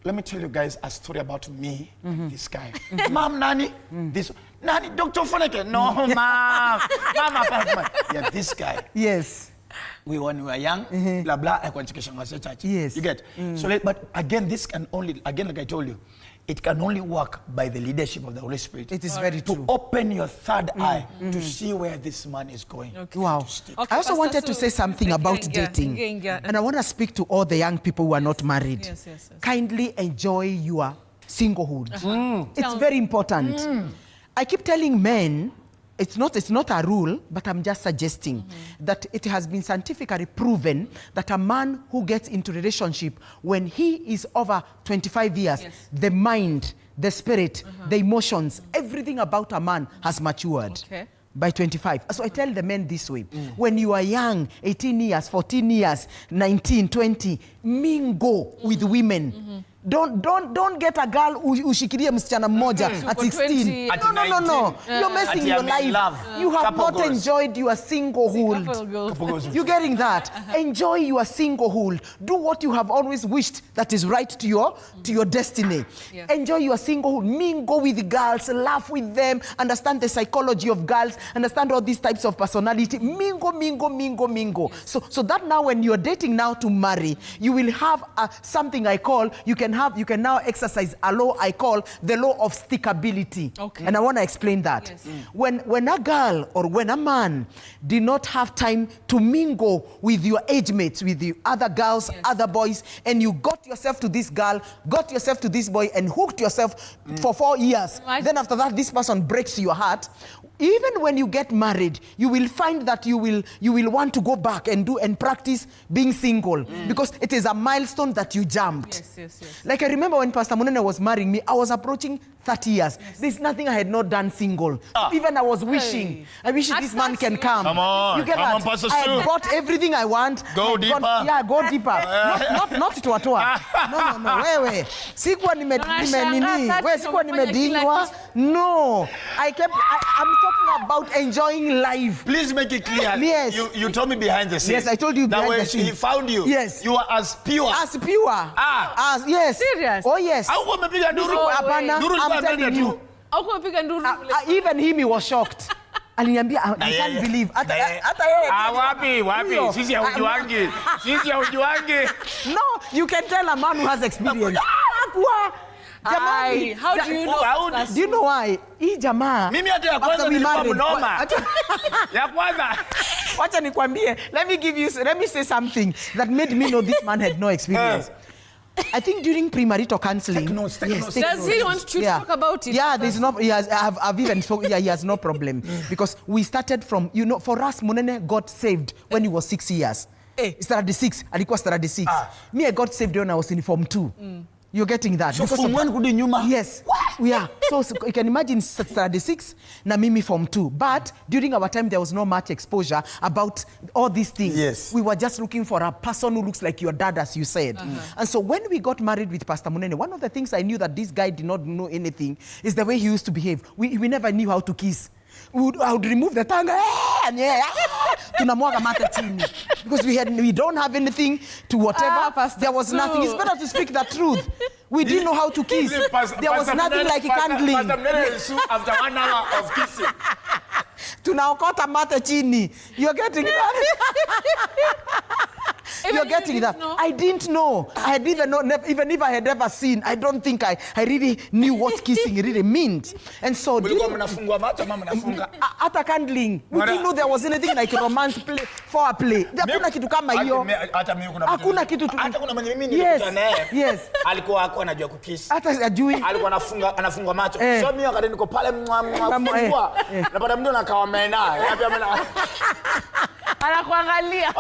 S3: let me tell you guys a story about me, this guy. Mom, Nani, this Nani, Dr. Foneke. No, mom. Mama, yeah, this guy.
S2: Yes.
S3: When we were young, blah blah. I went to church.
S2: Yes.
S3: You get. So, but again, this can only, again, like I told you, it can only work by the leadership of the Holy Spirit.
S2: It is very true.
S3: To open your third eye to see where this man is going.
S1: Okay.
S2: Wow.
S1: Okay,
S2: I also wanted to say something about dating. And I want to speak to all the young people who are not married.
S1: Yes.
S2: Kindly enjoy your singlehood. It's very important. I keep telling men, it's not a rule, but I'm just suggesting that it has been scientifically proven that a man who gets into relationship when he is over 25 years, the mind, the spirit, the emotions, everything about a man has matured.
S1: Okay.
S2: By 25. So I tell the men this way. When you are young, 18 years, 14 years, 19, 20, mingle with women. Don't get a girl ushikirie msichana mmoja at 16. No. You're messing your life. You have not enjoyed your singlehood. You're getting that? Enjoy your singlehood. Do what you have always wished that is right to your destiny. Enjoy your singlehood. Mingle with girls, laugh with them, understand the psychology of girls, understand all these types of personality. Mingle. So that now when you're dating now to marry, you will have something I call, you can now exercise a law I call the law of stickability.
S1: Okay.
S2: And I want to explain that.
S1: Yes.
S2: When a girl or when a man did not have time to mingle with your age mates, with the other girls, other boys, and you got yourself to this girl, got yourself to this boy, and hooked yourself for 4 years, then after that, this person breaks your heart. Even when you get married, you will find that you will want to go back and practice being single because it is a milestone that you jumped.
S1: Yes.
S2: Like I remember when Pastor Munene was marrying me, I was approaching 30 years. There's nothing I had not done single. Even I was wishing. I wish this man can come.
S3: Come on.
S2: You get
S3: Come
S2: that?
S3: on, Pastor
S2: I
S3: Sue.
S2: had bought everything I want.
S3: Go deeper.
S2: Go deeper. not to atua. No. Wewe. Sikuwa nimedinywa. No. I'm talking about enjoying life.
S3: Please make it clear.
S2: Yes.
S3: You told me behind the scenes.
S2: Yes, I told you
S3: that
S2: behind
S3: when
S2: the scenes.
S3: he found you,
S2: Yes.
S3: you are as pure.
S2: As pure. As yes.
S1: Serious?
S2: Oh yes.
S3: Au umepiga nduru?
S2: Hapana, I'm telling you. Even him, he was shocked. Aliniambia, I can't believe. Hata yeye.
S3: Wapi? Sisi haujuangi.
S2: No, you can tell a man who has experience.
S1: Jamani, how do you know?
S2: Do you know why? Hii jamaa.
S3: Mimi hata ya kwanza nilikuwa mnoma. Ya kwanza.
S2: Wacha nikwambie. Let me say something that made me know this man had no experience. I think during premarital counseling.
S3: Take notes.
S1: Does he want to talk about it?
S2: Yeah, there's no. I've even spoken. Yeah, he has no problem because we started from. For us, Munene got saved when he was 6 years. Started 6. Alikuwa started 6. Me, I got saved when I was in Form 2. You're getting that.
S3: So Form 1 could be nyuma.
S2: Yes. Yeah. So you can imagine started 6. Na mimi Form 2. But during our time, there was no much exposure about all these things.
S3: Yes.
S2: We were just looking for a person who looks like your dad, as you said. And so when we got married with Pastor Munene, one of the things I knew that this guy did not know anything is the way he used to behave. We never knew how to kiss. I would remove the tongue tunamwaga mate chini because we don't have anything to whatever.
S1: Pastor
S2: There was
S1: Sue.
S2: nothing. It's better to speak the truth. We didn't know how to kiss. There was nothing like candling.
S3: After 1 hour of kissing.
S2: Tunaokota mate chini. You're getting that? You're getting that? I didn't know. I didn't even know, even if I had ever seen, I don't think I really knew what kissing really meant. And so, after candling, we didn't know there was anything like romance play, foreplay. Hakuna kitu kama hiyo. Hakuna kitu. Yes.
S3: Alikuwa hakuwa anajua kukiss.
S2: Hata hajui.
S3: Alikuwa anafungwa macho. So mimi wakati niko pale mfungwa. Napata mtu anakawa naye.
S1: Anakuangalia.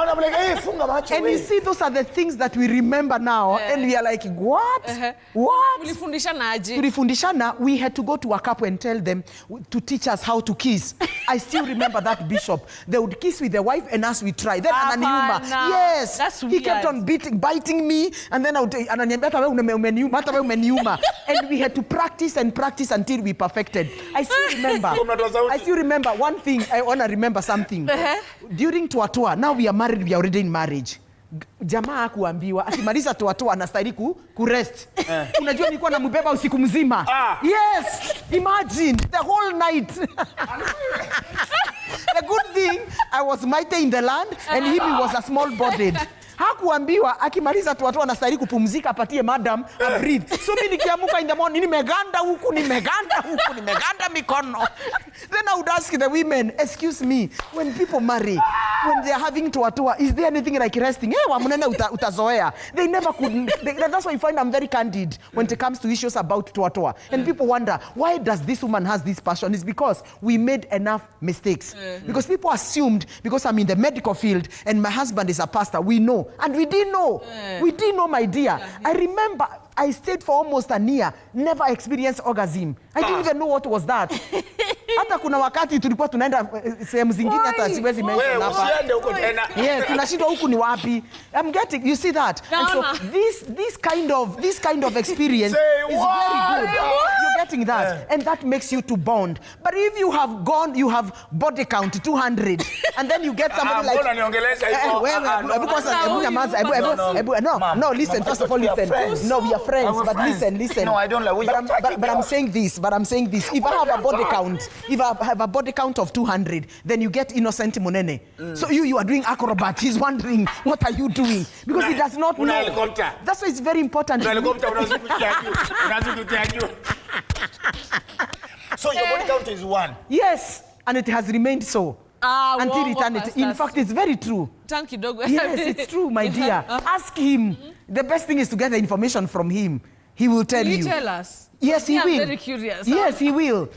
S2: And you see, those are the things that we remember now, and we are like, what? What? Tulifundishana, we had to go to a couple and tell them to teach us how to kiss. I still remember that bishop. They would kiss with the wife and us we try. Then ananiuma. Yes.
S1: That's
S2: he kept on biting me, and then I would ananiambia and we had to practice and practice until we perfected. I still remember one thing. I want to remember something. During Tuatua, now we are married, we are already in marriage. Jamaa kuambiwa akimaliza Tuatua anastahili kurest. Unajua nilikuwa namubeba usiku mzima. Yes, imagine the whole night. The good thing, I was mighty in the land and he was a small bodied. Hakuambiwa akimaliza Tuatua anastahili kupumzika apatie madam a breathe. So mimi nikiamuka in the morning nimeganda huku nimeganda mikono. Then I would ask the women, excuse me, when people marry, when they are having Tuatua, is there anything like resting? Utazoea. They never could. That's why I find I'm very candid when it comes to issues about Tuatua. And people wonder, why does this woman has this passion? It's because we made enough mistakes. Because people assumed, because I'm in the medical field and my husband is a pastor, we know. And we didn't know. We didn't know, my dear. I remember I stayed for almost a year, never experienced orgasm. I didn't even know what was that. Hata kuna wakati tulikuwa tunaenda sehemu zingine hata siwezi mention hapa. Yes, tunashindwa huku ni wapi. I'm getting, you see that? And so this kind of experience is very good. You're getting that. And that makes you to bond. But if you have gone, you have body count 200 and then you get somebody like no, listen, first of all, listen. No, we are friends, but listen.
S3: No, I don't like.
S2: But I'm saying this. If I have a body count, if I have a body count of 200, then you get innocent Munene. So you are doing acrobat. He's wondering, what are you doing? Because he does not know. That's why it's very important.
S3: So your body count is 1.
S2: Yes, and it has remained so. Until eternity. In fact, it's very true. Yes, it's true, my dear. Ask him. The best thing is to get the information from him. He will tell you.
S1: Will he tell us?
S2: Yes, he will.
S1: I'm very curious.
S2: Yes, he will.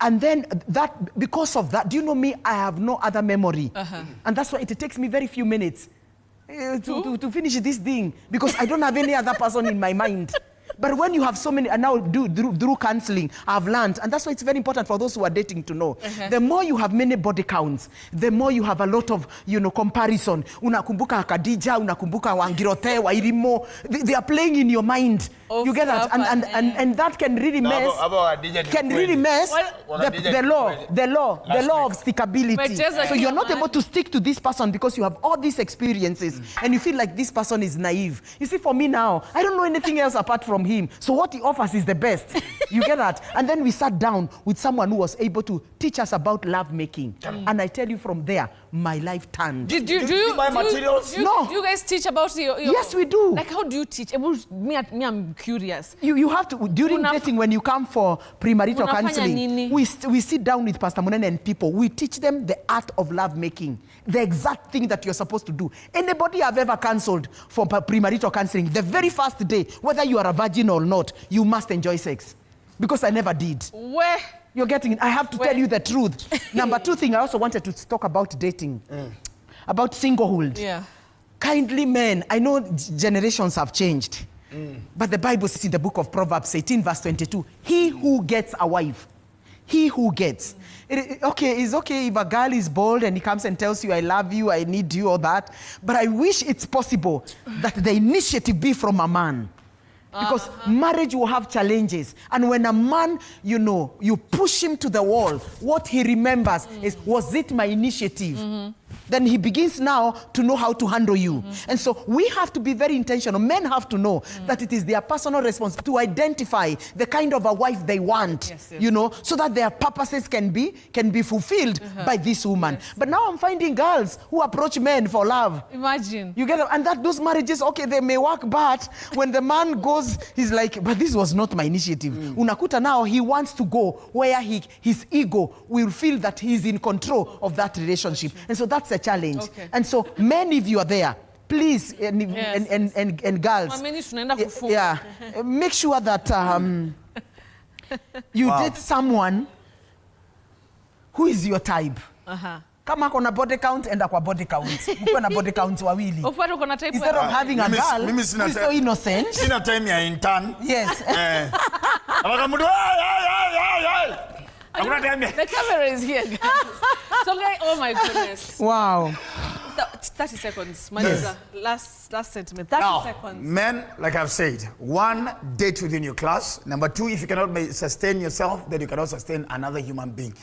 S2: And then that, because of that, do you know me? I have no other memory. And that's why it takes me very few minutes to finish this thing, because I don't have any other person in my mind. But when you have so many, and now through counseling, I've learned, and that's why it's very important for those who are dating to know. The more you have many body counts, the more you have a lot of, comparison. Unakumbuka Khadija, unakumbuka Wangirote, Wairimo. They are playing in your mind. You get that? And that can really mess. The law of stickability. So you're not able to stick to this person because you have all these experiences and you feel like this person is naive. You see, for me now, I don't know anything else apart from him. So what he offers is the best. You get that? And then we sat down with someone who was able to teach us about love making. And I tell you, from there, my life turned.
S3: Do you buy materials?
S1: No. Do you guys teach about your...
S2: Yes, we do.
S1: Like, how do you teach? Me, I'm curious.
S2: You have to, during dating, when you come for premarital counseling, we sit down with Pastor Munene and people. We teach them the art of love making, the exact thing that you're supposed to do. Anybody I've ever counseled for premarital counseling, the very first day, whether you are a virgin or not, you must enjoy sex. Because I never did.
S1: Where?
S2: You're getting it. I have to tell you the truth. Number 2 thing, I also wanted to talk about dating, about singlehood.
S1: Yeah.
S2: Kindly men, I know generations have changed. But the Bible says in the book of Proverbs 18 verse 22, he who gets a wife, he who gets. It's okay if a girl is bold and he comes and tells you, I love you, I need you, or that. But I wish it's possible that the initiative be from a man. Because marriage will have challenges. And when a man, you push him to the wall, what he remembers is, was it my initiative? then he begins now to know how to handle you. And so we have to be very intentional. Men have to know that it is their personal responsibility to identify the kind of a wife they want, you know, so that their purposes can be fulfilled by this woman. But now I'm finding girls who approach men for love.
S1: Imagine.
S2: You get it? And that those marriages, okay, they may work, but when the man goes, he's like, but this was not my initiative. Unakuta now, he wants to go where his ego will feel that he's in control of that relationship. And so that's a challenge. And so men, if you are there, please, and girls, make sure that you date someone who is your type. Kama kona body count, enda kwa body count. Mkuwe na body count wawili. Instead of having a girl who is so innocent.
S3: Sina time ya intern.
S2: Yes.
S1: The camera is here, guys. So, guys, oh my goodness.
S2: Wow.
S1: 30 seconds. Manisa, last sentiment. 30 seconds.
S3: Men, like I've said, 1, date within your class. Number 2, if you cannot sustain yourself, then you cannot sustain another human being.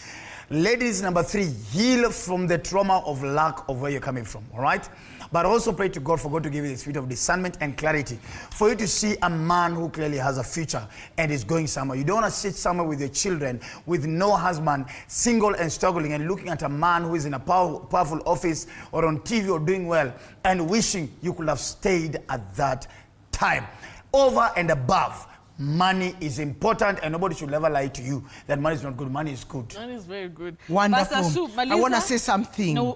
S3: Ladies, number 3, heal from the trauma of lack of where you're coming from, all right? But also pray to God for God to give you the spirit of discernment and clarity for you to see a man who clearly has a future and is going somewhere. You don't want to sit somewhere with your children with no husband, single and struggling, and looking at a man who is in a powerful office or on TV or doing well and wishing you could have stayed at that time. Over and above, money is important, and nobody should ever lie to you that money is not good. Money is good.
S1: Money is very good.
S2: Wonderful. I want to say something.
S1: No,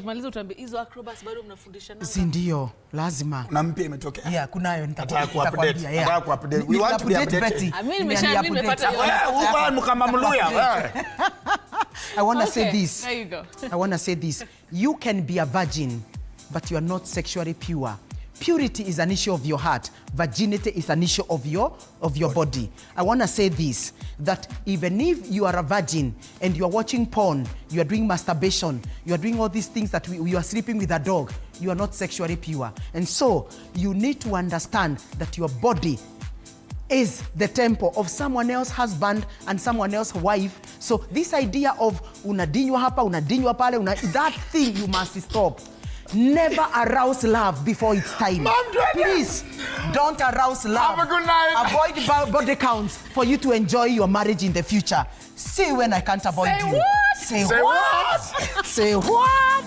S1: Maliza utuambie hizo acrobats bado mnafundishana.
S2: Sindio, lazima.
S3: Na mpya imetokea.
S2: Yeah, kunayo
S3: nataka kuupdate. We want to be updated.
S2: I want to say this.
S1: There you go.
S2: I want to say this. You can be a virgin, but you are not sexually pure. Purity is an issue of your heart. Virginity is an issue of your body. I want to say this, that even if you are a virgin and you are watching porn, you are doing masturbation, you are doing all these things that you are sleeping with a dog, you are not sexually pure. And so you need to understand that your body is the temple of someone else's husband and someone else's wife. So this idea of unadinywa hapa, unadinywa pale, that thing you must stop. Never arouse love before it's time. Please, don't arouse love.
S3: Have a good night.
S2: Avoid body counts for you to enjoy your marriage in the future. Say when I can't avoid you.
S1: What?
S2: Say what? Say what?